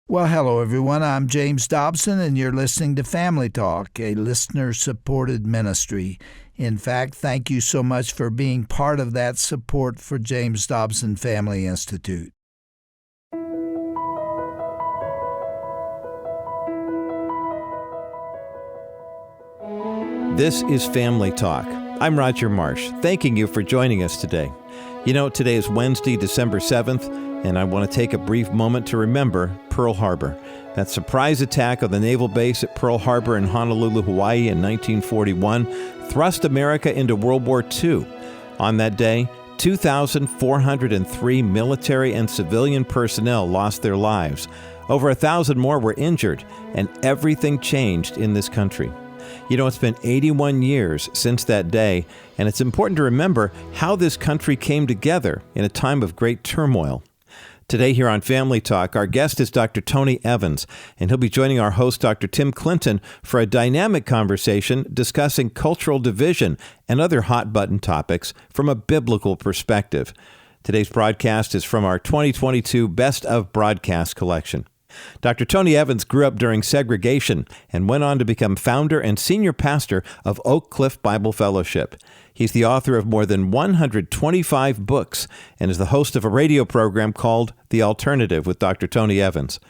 Well, hello, everyone. I'm James Dobson, and you're listening to Family Talk, a listener-supported ministry. In fact, thank you so much for being part of that support for James Dobson Family Institute. This is Family Talk. I'm Roger Marsh, thanking you for joining us today. You know, today is Wednesday, December 7th, and I want to take a brief moment to remember Pearl Harbor. That surprise attack on the naval base at Pearl Harbor in Honolulu, Hawaii in 1941 thrust America into World War II. On that day, 2,403 military and civilian personnel lost their lives. Over 1,000 more were injured, and everything changed in this country. You know, it's been 81 years since that day, and it's important to remember how this country came together in a time of great turmoil. Today here on Family Talk, our guest is Dr. Tony Evans, and he'll be joining our host, Dr. Tim Clinton, for a dynamic conversation discussing cultural division and other hot-button topics from a biblical perspective. Today's broadcast is from our 2022 Best of Broadcast collection. Dr. Tony Evans grew up during segregation and went on to become founder and senior pastor of Oak Cliff Bible Fellowship. He's the author of more than 125 books and is the host of a radio program called The Alternative with Dr. Tony Evans.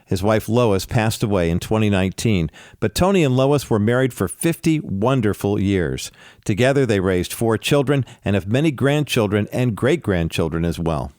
His wife Lois passed away in 2019, but Tony and Lois were married for 50 wonderful years. Together they raised 4 children and have many grandchildren and great-grandchildren as well.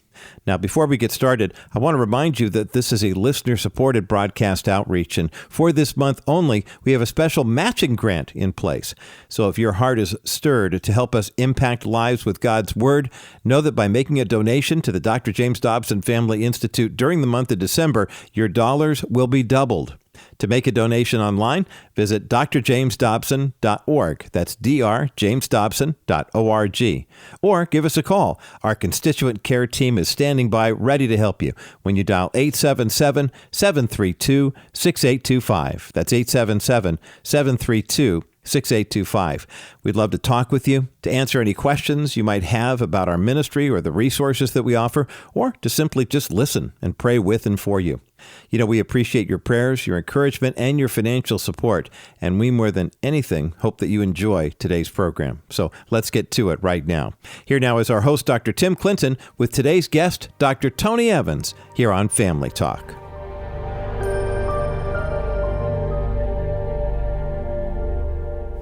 Now, before we get started, I want to remind you that this is a listener-supported broadcast outreach, and for this month only, we have a special matching grant in place. So if your heart is stirred to help us impact lives with God's Word, know that by making a donation to the Dr. James Dobson Family Institute during the month of December, your dollars will be doubled. To make a donation online, visit drjamesdobson.org. That's drjamesdobson.org. Or give us a call. Our constituent care team is standing by ready to help you when you dial 877-732-6825. That's 877-732-6825. We'd love to talk with you, to answer any questions you might have about our ministry or the resources that we offer, or to simply just listen and pray with and for you. You know, we appreciate your prayers, your encouragement, and your financial support, and we more than anything hope that you enjoy today's program. So let's get to it right now. Here now is our host, Dr. Tim Clinton, with today's guest, Dr. Tony Evans, here on Family Talk.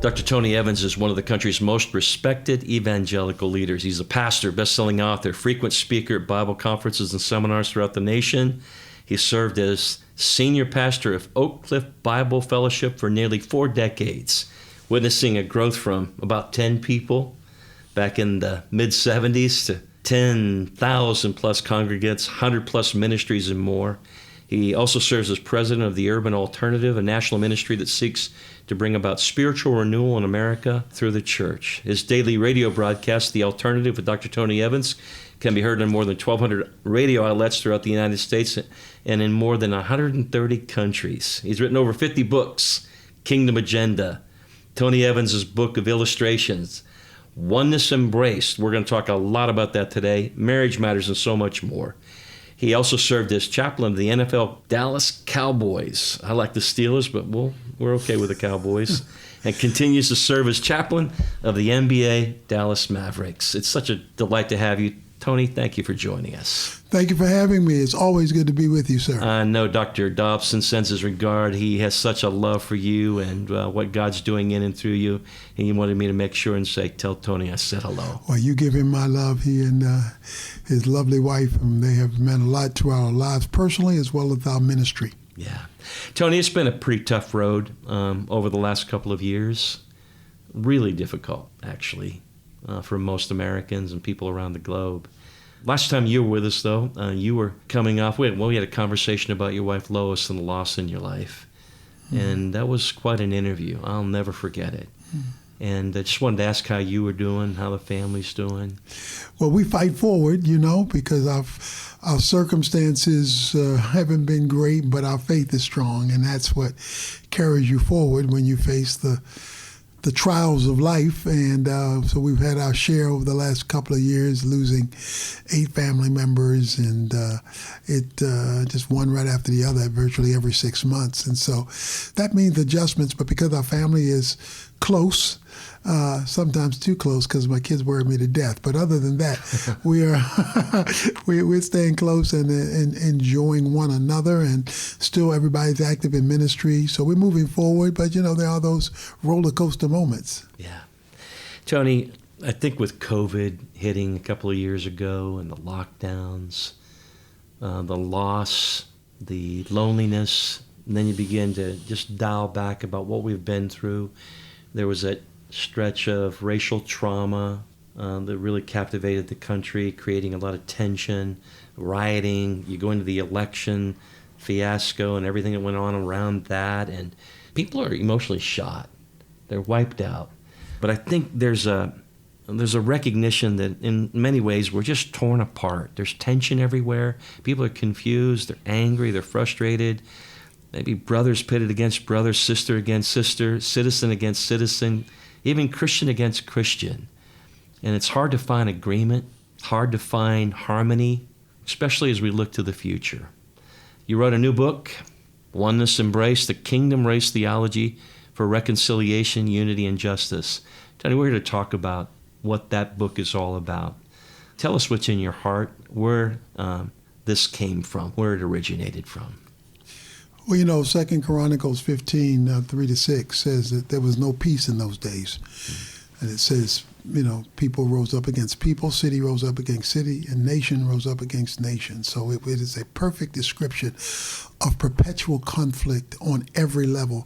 Dr. Tony Evans is one of the country's most respected evangelical leaders. He's a pastor, best-selling author, frequent speaker at Bible conferences and seminars throughout the nation. He served as senior pastor of Oak Cliff Bible Fellowship for nearly 4 decades, witnessing a growth from about 10 people back in the mid-'70s to 10,000 plus congregants, 100 plus ministries and more. He also serves as president of the Urban Alternative, a national ministry that seeks to bring about spiritual renewal in America through the church. His daily radio broadcast, The Alternative with Dr. Tony Evans, can be heard on more than 1,200 radio outlets throughout the United States and in more than 130 countries. He's written over 50 books, Kingdom Agenda, Tony Evans' book of illustrations, Oneness Embraced. We're going to talk a lot about that today, marriage matters, and so much more. He also served as chaplain of the NFL Dallas Cowboys. I like the Steelers, but we're okay with the Cowboys. And continues to serve as chaplain of the NBA Dallas Mavericks. It's such a delight to have you. Tony, thank you for joining us. Thank you for having me. It's always good to be with you, sir. I know Dr. Dobson sends his regard. He has such a love for you and what God's doing in and through you. And he wanted me to make sure and say, tell Tony I said hello. Well, you give him my love. He and his lovely wife, they have meant a lot to our lives personally as well as our ministry. Yeah. Tony, it's been a pretty tough road over the last couple of years. Really difficult, actually, for most Americans and people around the globe. Last time you were with us, though, you were coming off, we had a conversation about your wife Lois and the loss in your life. Mm-hmm. And that was quite an interview. I'll never forget it. Mm-hmm. And I just wanted to ask how you were doing, how the family's doing. Well, we fight forward, because our circumstances haven't been great, but our faith is strong, and that's what carries you forward when you face the the trials of life, and so we've had our share over the last couple of years, losing 8 family members, and it just one right after the other, virtually every 6 months. And so that means adjustments, but because our family is close, sometimes too close because my kids worry me to death. But other than that, we're staying close and enjoying one another, and still everybody's active in ministry. So we're moving forward, but there are those roller coaster moments. Yeah. Tony, I think with COVID hitting a couple of years ago and the lockdowns, the loss, the loneliness, and then you begin to just dial back about what we've been through. There was that stretch of racial trauma that really captivated the country, creating a lot of tension, rioting. You go into the election fiasco and everything that went on around that, and people are emotionally shot. They're wiped out. But I think there's a recognition that in many ways we're just torn apart. There's tension everywhere. People are confused. They're angry. They're frustrated. Maybe brothers pitted against brothers, sister against sister, citizen against citizen, even Christian against Christian. And it's hard to find agreement, hard to find harmony, especially as we look to the future. You wrote a new book, Oneness Embraced, the Kingdom Race Theology for Reconciliation, Unity, and Justice. Tony, we're here to talk about what that book is all about. Tell us what's in your heart, where this came from, where it originated from. Well, 2 Chronicles 15, 3-6 says that there was no peace in those days. And it says, people rose up against people, city rose up against city, and nation rose up against nation. So it is a perfect description of perpetual conflict on every level.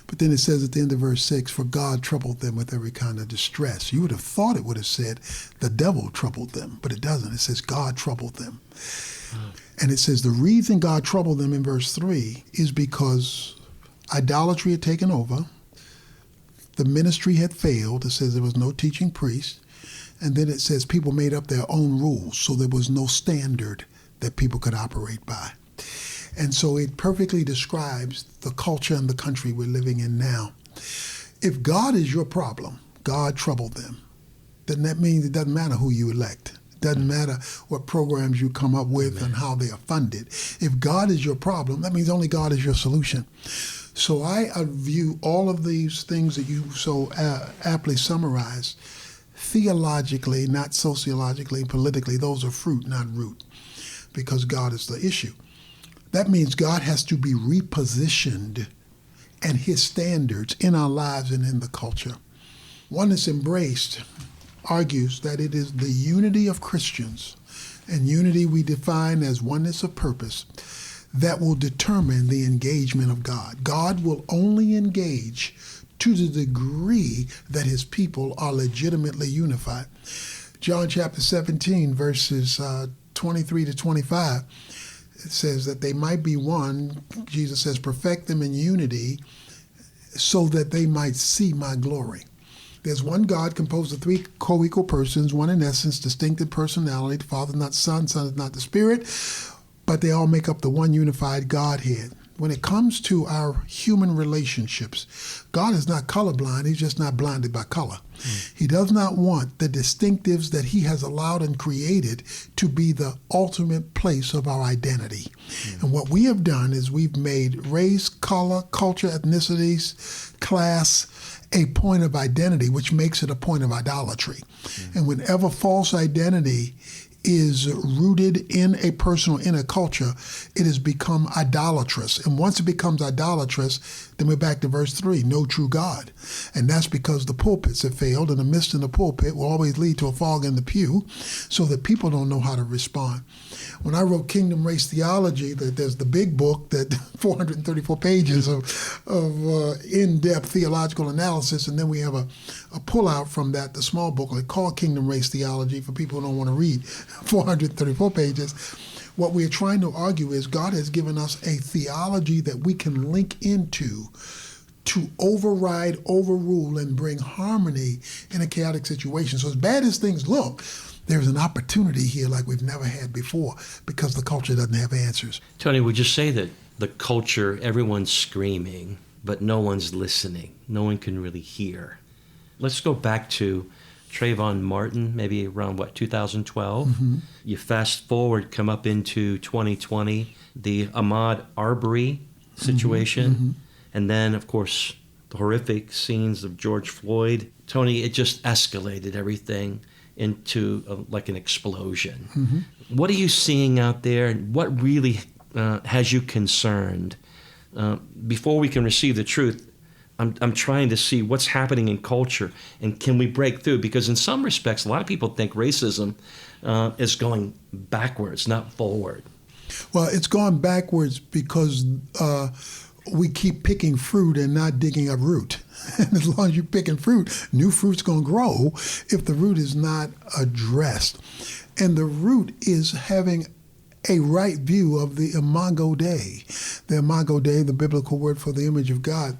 But then it says at the end of verse 6, for God troubled them with every kind of distress. You would have thought it would have said the devil troubled them, but it doesn't. It says God troubled them. And it says the reason God troubled them in verse 3 is because idolatry had taken over, the ministry had failed. It says there was no teaching priest. And then it says people made up their own rules, so there was no standard that people could operate by. And so it perfectly describes the culture and the country we're living in now. If God is your problem, God troubled them, then that means it doesn't matter who you elect. It doesn't matter what programs you come up with and how they are funded. If God is your problem, that means only God is your solution. So I view all of these things that you so aptly summarized theologically, not sociologically, politically. Those are fruit, not root, because God is the issue. That means God has to be repositioned and his standards in our lives and in the culture. Oneness Embraced argues that it is the unity of Christians, and unity we define as oneness of purpose, that will determine the engagement of God. God will only engage to the degree that his people are legitimately unified. John chapter 17, verses 23 to 25, it says that they might be one. Jesus says, perfect them in unity so that they might see my glory. There's one God composed of 3 co-equal persons, one in essence, distinct in personality. The Father is not the Son, Son is not the Spirit, but they all make up the one unified Godhead. When it comes to our human relationships, God is not colorblind. He's just not blinded by color. He does not want the distinctives that he has allowed and created to be the ultimate place of our identity. And what we have done is we've made race, color, culture, ethnicities, class a point of identity, which makes it a point of idolatry. And whenever false identity is rooted in a personal inner culture, it has become idolatrous. And once it becomes idolatrous, then we're back to verse 3, no true God. And that's because the pulpits have failed, and the mist in the pulpit will always lead to a fog in the pew, so that people don't know how to respond. When I wrote Kingdom Race Theology, there's the big book, that 434 pages of in-depth theological analysis, and then we have a pullout from that, the small booklet called Kingdom Race Theology, for people who don't want to read 434 pages. What we're trying to argue is God has given us a theology that we can link into to override, overrule, and bring harmony in a chaotic situation. So as bad as things look, there's an opportunity here like we've never had before, because the culture doesn't have answers. Tony, would you say that the culture, everyone's screaming, but no one's listening? No one can really hear. Let's go back to Trayvon Martin, maybe around, 2012? You fast forward, come up into 2020, the Ahmaud Arbery situation, and then, of course, the horrific scenes of George Floyd. Tony, it just escalated everything into like an explosion. What are you seeing out there, and what really has you concerned? Before we can receive the truth, I'm trying to see what's happening in culture, and can we break through? Because in some respects, a lot of people think racism is going backwards, not forward. Well, it's gone backwards because we keep picking fruit and not digging up root. And as long as you're picking fruit, new fruit's going to grow if the root is not addressed. And the root is having a right view of the imago Dei. The imago Dei, the biblical word for the image of God.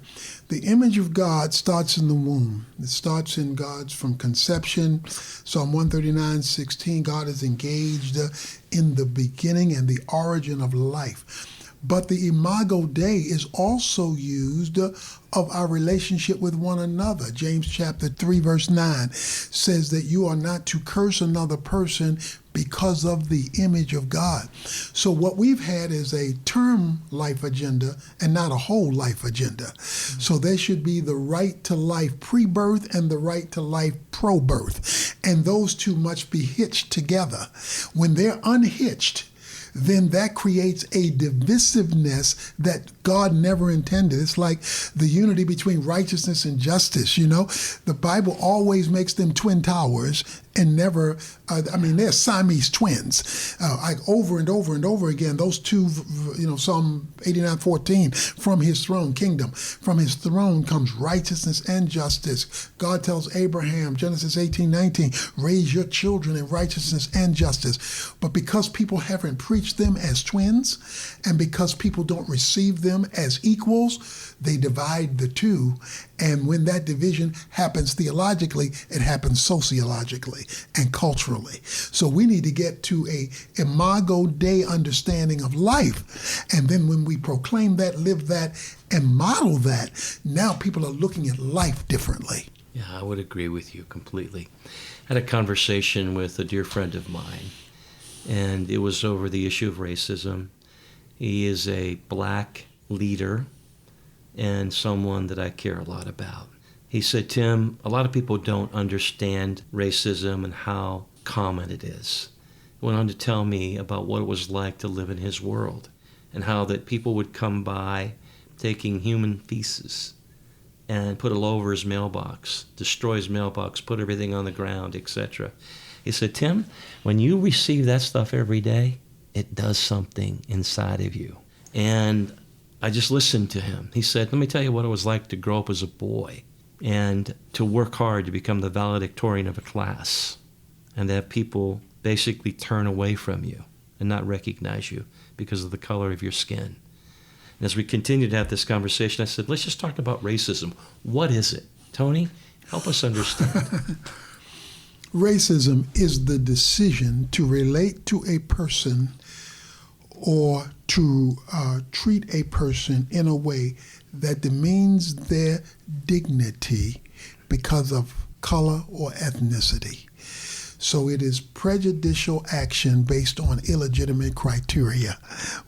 The image of God starts in the womb. It starts in God's from conception. Psalm 139:16, God is engaged in the beginning and the origin of life. But the imago Dei is also used of our relationship with one another. James chapter 3, verse 9 says that you are not to curse another person because of the image of God. So what we've had is a term life agenda and not a whole life agenda. So there should be the right to life pre-birth and the right to life pro-birth. And those two must be hitched together. When they're unhitched, then that creates a divisiveness that God never intended. It's like the unity between righteousness and justice, you know? The Bible always makes them twin towers and never, they're Siamese twins. Like over and over and over again, those two, Psalm 89:14, from his throne, kingdom, from his throne comes righteousness and justice. God tells Abraham, Genesis 18:19, raise your children in righteousness and justice. But because people haven't preached them as twins, and because people don't receive them as equals, they divide the two. And when that division happens theologically, it happens sociologically and culturally. So we need to get to a imago Dei understanding of life. And then when we proclaim that, live that, and model that, now people are looking at life differently. Yeah, I would agree with you completely. I had a conversation with a dear friend of mine, and it was over the issue of racism. He is a black leader and someone that I care a lot about. He said, Tim, a lot of people don't understand racism and how common it is. He went on to tell me about what it was like to live in his world and how that people would come by taking human feces and put it all over his mailbox, destroy his mailbox, put everything on the ground, etc. He said, Tim, when you receive that stuff every day, it does something inside of you. And I just listened to him. He said, let me tell you what it was like to grow up as a boy and to work hard to become the valedictorian of a class and to have people basically turn away from you and not recognize you because of the color of your skin. And as we continued to have this conversation, I said, let's just talk about racism. What is it? Tony, help us understand. Racism is the decision to relate to a person or to treat a person in a way that demeans their dignity because of color or ethnicity. So it is prejudicial action based on illegitimate criteria,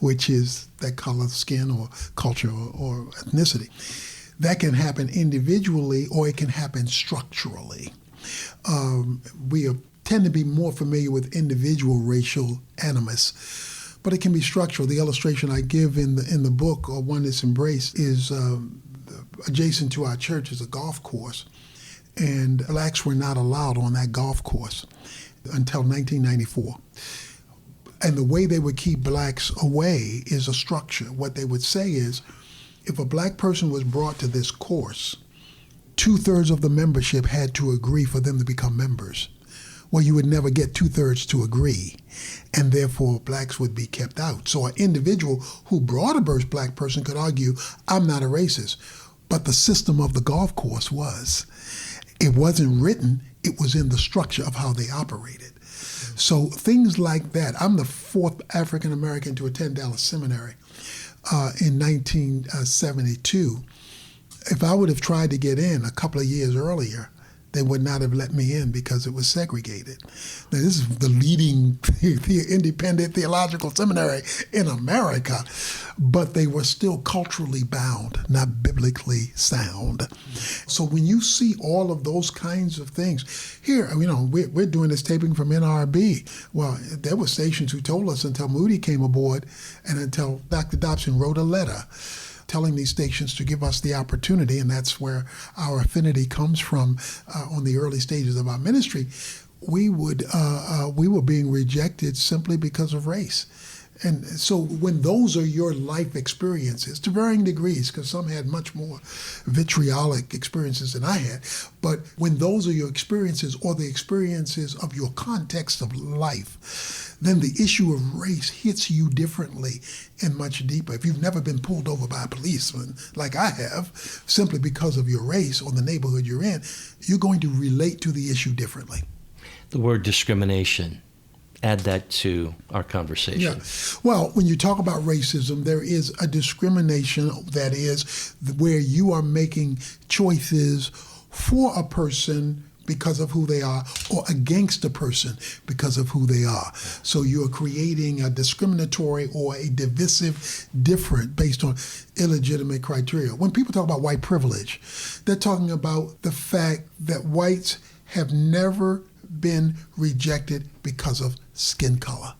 which is that color, skin, or culture, or ethnicity. That can happen individually or it can happen structurally. We tend to be more familiar with individual racial animus, but it can be structural. The illustration I give in the book, Oneness Embraced, is adjacent to our church is a golf course, and blacks were not allowed on that golf course until 1994. And the way they would keep blacks away is a structure. What they would say is, if a black person was brought to this course, 2/3 of the membership had to agree for them to become members. Well, you would never get 2/3 to agree, and therefore blacks would be kept out. So an individual who brought a black person could argue, I'm not a racist, but the system of the golf course was. It wasn't written, it was in the structure of how they operated. So things like that. I'm the 4th African American to attend Dallas Seminary in 1972. If I would have tried to get in a couple of years earlier, they would not have let me in because it was segregated. Now, this is the leading independent theological seminary in America, but they were still culturally bound, not biblically sound. So when you see all of those kinds of things, here, we're doing this taping from NRB. Well, there were stations who told us until Moody came aboard and until Dr. Dobson wrote a letter telling these stations to give us the opportunity, and that's where our affinity comes from on the early stages of our ministry. We were being rejected simply because of race. And so when those are your life experiences, to varying degrees, because some had much more vitriolic experiences than I had, but when those are your experiences or the experiences of your context of life, then the issue of race hits you differently and much deeper. If you've never been pulled over by a policeman, like I have, simply because of your race or the neighborhood you're in, you're going to relate to the issue differently. The word discrimination, add that to our conversation. Yeah. Well, when you talk about racism, there is a discrimination that is where you are making choices for a person because of who they are or against a person because of who they are. So you're creating a discriminatory or a divisive different based on illegitimate criteria. When people talk about white privilege, they're talking about the fact that whites have never been rejected because of skin color,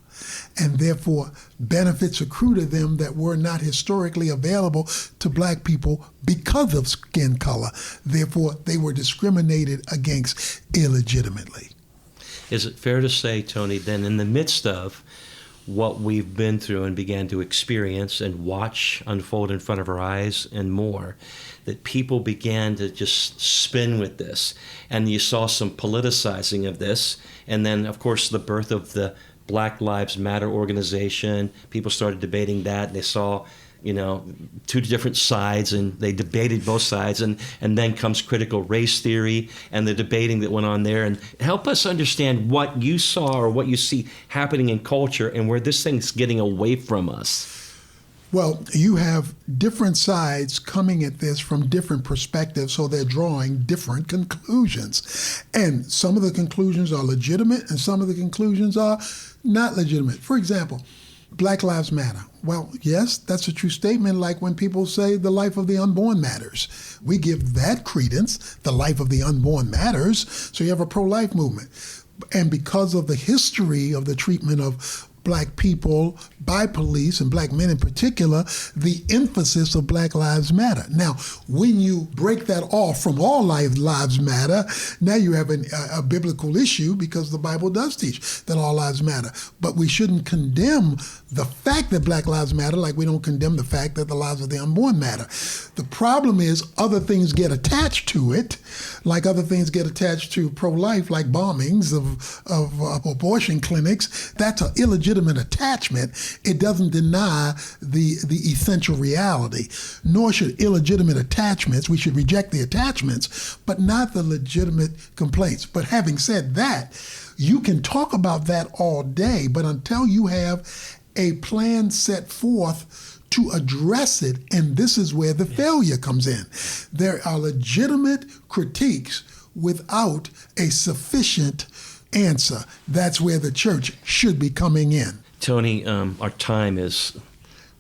and therefore benefits accrue to them that were not historically available to black people because of skin color. Therefore, they were discriminated against illegitimately. Is it fair to say, Tony, then in the midst of what we've been through and began to experience and watch unfold in front of our eyes and more, that people began to just spin with this, and you saw some politicizing of this, and then, of course, the birth of the Black Lives Matter organization. People started debating that, and they saw, two different sides, and they debated both sides, and then comes critical race theory and the debating that went on there. And help us understand what you saw or what you see happening in culture and where this thing's getting away from us. Well, you have different sides coming at this from different perspectives, so they're drawing different conclusions. And some of the conclusions are legitimate, and some of the conclusions are not legitimate. For example, Black Lives Matter. Well, yes, that's a true statement, like when people say the life of the unborn matters. We give that credence, the life of the unborn matters, so you have a pro-life movement. And because of the history of the treatment of black people by police, and black men in particular, the emphasis of Black Lives Matter. Now, when you break that off from all lives matter, now you have a biblical issue, because the Bible does teach that all lives matter. But we shouldn't condemn the fact that Black Lives Matter like we don't condemn the fact that the lives of the unborn matter. The problem is other things get attached to it, like other things get attached to pro-life, like bombings of abortion clinics. That's an illegitimate attachment. It doesn't deny the essential reality, nor should illegitimate attachments. We should reject the attachments, but not the legitimate complaints. But having said that, you can talk about that all day, but until you have a plan set forth to address it, and this is where the failure comes in. There are legitimate critiques without a sufficient answer. That's where the church should be coming in. Tony, our time is...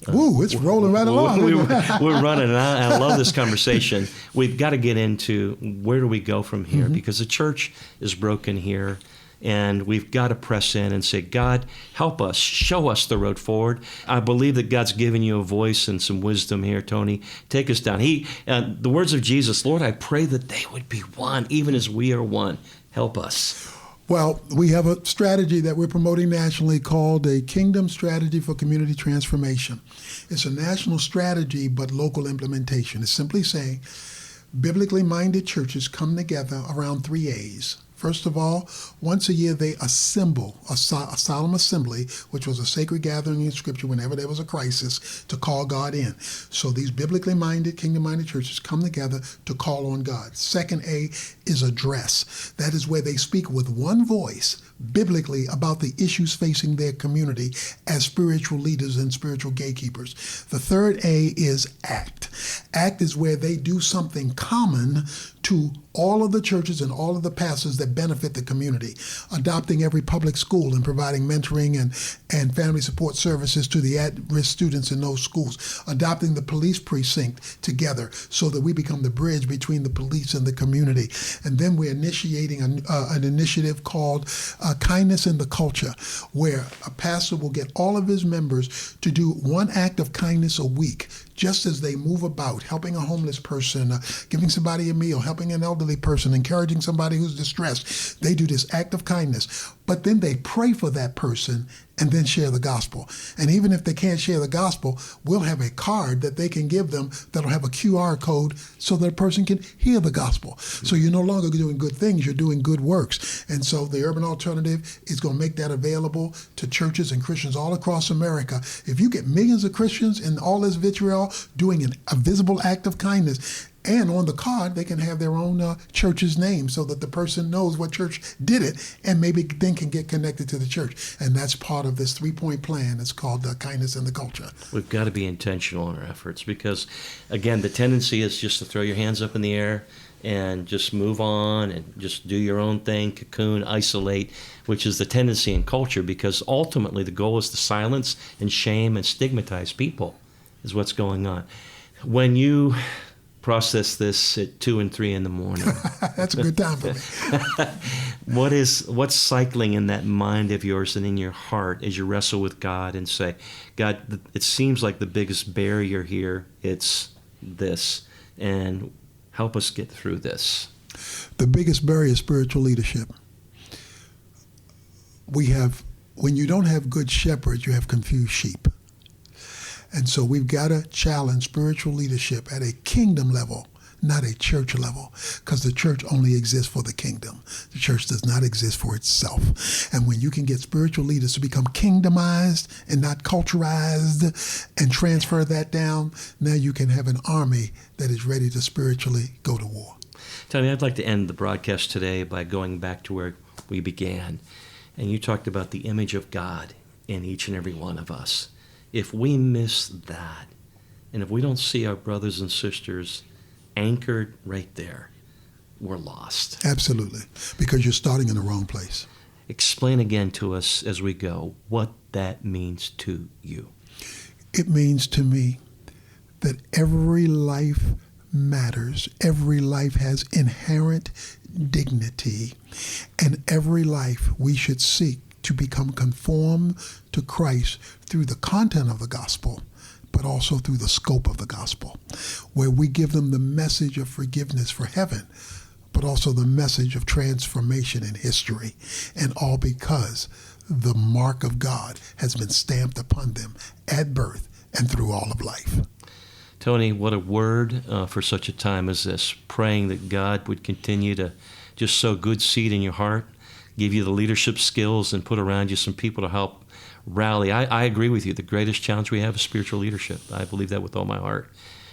Ooh, it's rolling right along. We're running, and I love this conversation. We've got to get into where do we go from here, because the church is broken here, and we've got to press in and say, God, help us, show us the road forward. I believe that God's given you a voice and some wisdom here, Tony. Take us down. The words of Jesus, Lord, I pray that they would be one, even as we are one. Help us. Well, we have a strategy that we're promoting nationally called a Kingdom Strategy for Community Transformation. It's a national strategy, but local implementation. It's simply saying biblically minded churches come together around 3 A's. First of all, once a year they assemble, a solemn assembly, which was a sacred gathering in Scripture whenever there was a crisis, to call God in. So these biblically minded, kingdom-minded churches come together to call on God. Second A is address. That is where they speak with one voice, biblically, about the issues facing their community as spiritual leaders and spiritual gatekeepers. The third A is act. Act is where they do something common to all of the churches and all of the pastors that benefit the community, adopting every public school and providing mentoring and family support services to the at-risk students in those schools, adopting the police precinct together so that we become the bridge between the police and the community. And then we're initiating an initiative called Kindness in the Culture, where a pastor will get all of his members to do one act of kindness a week, just as they move about, helping a homeless person, giving somebody a meal, helping an elderly person, encouraging somebody who's distressed. They do this act of kindness, but then they pray for that person and then share the gospel. And even if they can't share the gospel, we'll have a card that they can give them that'll have a QR code so that a person can hear the gospel. So you're no longer doing good things, you're doing good works. And so the Urban Alternative is going to make that available to churches and Christians all across America. If you get millions of Christians in all this vitriol doing a visible act of kindness, and on the card, they can have their own church's name so that the person knows what church did it and maybe then can get connected to the church. And that's part of this 3-point plan. It's called Kindness in the Culture. We've got to be intentional in our efforts because, again, the tendency is just to throw your hands up in the air and just move on and just do your own thing, cocoon, isolate, which is the tendency in culture, because ultimately the goal is to silence and shame and stigmatize people is what's going on. When you process this at 2 and 3 in the morning. That's a good time for me. What's cycling in that mind of yours and in your heart as you wrestle with God and say, God, it seems like the biggest barrier here, it's this, and help us get through this. The biggest barrier is spiritual leadership. When you don't have good shepherds, you have confused sheep. And so we've got to challenge spiritual leadership at a kingdom level, not a church level, because the church only exists for the kingdom. The church does not exist for itself. And when you can get spiritual leaders to become kingdomized and not culturized and transfer that down, now you can have an army that is ready to spiritually go to war. Tony, I'd like to end the broadcast today by going back to where we began. And you talked about the image of God in each and every one of us. If we miss that, and if we don't see our brothers and sisters anchored right there, we're lost. Absolutely, because you're starting in the wrong place. Explain again to us as we go what that means to you. It means to me that every life matters. Every life has inherent dignity, and every life we should seek to become conformed to Christ through the content of the gospel, but also through the scope of the gospel, where we give them the message of forgiveness for heaven, but also the message of transformation in history, and all because the mark of God has been stamped upon them at birth and through all of life. Tony, what a word for such a time as this, praying that God would continue to just sow good seed in your heart, give you the leadership skills, and put around you some people to help rally. I agree with you. The greatest challenge we have is spiritual leadership. I believe that with all my heart.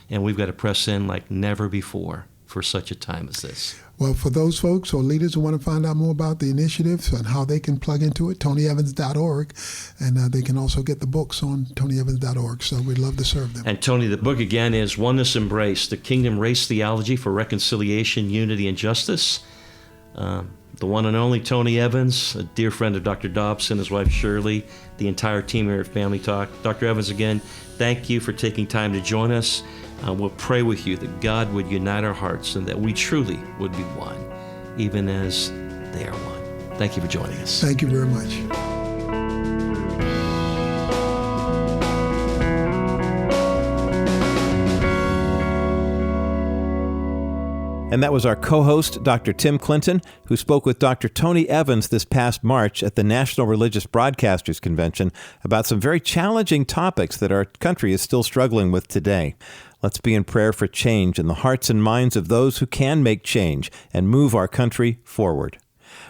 And we've got to press in like never before for such a time as this. Well, for those folks or leaders who want to find out more about the initiative and how they can plug into it, TonyEvans.org. And they can also get the books on TonyEvans.org. So we'd love to serve them. And Tony, the book again is Oneness Embraced, the Kingdom Race Theology for Reconciliation, Unity, and Justice. The one and only Tony Evans, a dear friend of Dr. Dobson, his wife Shirley, the entire team here at Family Talk. Dr. Evans, again, thank you for taking time to join us. We'll pray with you that God would unite our hearts and that we truly would be one, even as they are one. Thank you for joining us. Thank you very much. And that was our co-host, Dr. Tim Clinton, who spoke with Dr. Tony Evans this past March at the National Religious Broadcasters Convention about some very challenging topics that our country is still struggling with today. Let's be in prayer for change in the hearts and minds of those who can make change and move our country forward.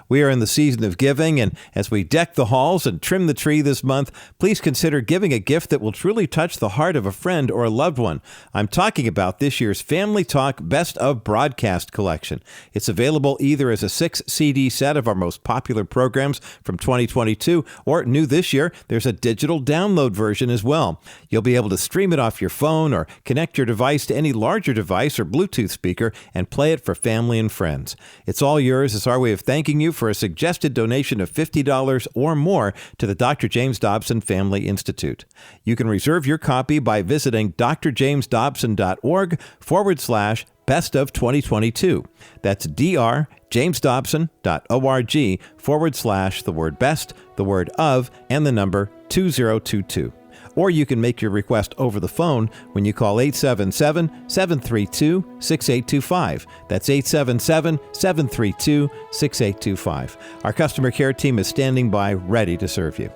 We are in the season of giving, and as we deck the halls and trim the tree this month, please consider giving a gift that will truly touch the heart of a friend or a loved one. I'm talking about this year's Family Talk Best of Broadcast collection. It's available either as a 6-CD set of our most popular programs from 2022, or new this year, there's a digital download version as well. You'll be able to stream it off your phone or connect your device to any larger device or Bluetooth speaker and play it for family and friends. It's all yours as our way of thanking you for a suggested donation of $50 or more to the Dr. James Dobson Family Institute. You can reserve your copy by visiting drjamesdobson.org/best of 2022. That's drjamesdobson.org/the word best, the word of, and the number 2022. Or you can make your request over the phone when you call 877-732-6825. That's 877-732-6825. Our customer care team is standing by, ready to serve you.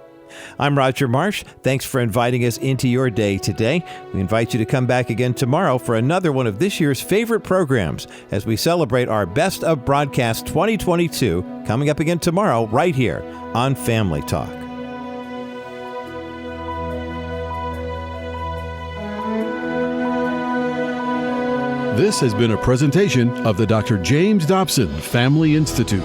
I'm Roger Marsh. Thanks for inviting us into your day today. We invite you to come back again tomorrow for another one of this year's favorite programs as we celebrate our Best of Broadcast 2022, coming up again tomorrow right here on Family Talk. This has been a presentation of the Dr. James Dobson Family Institute.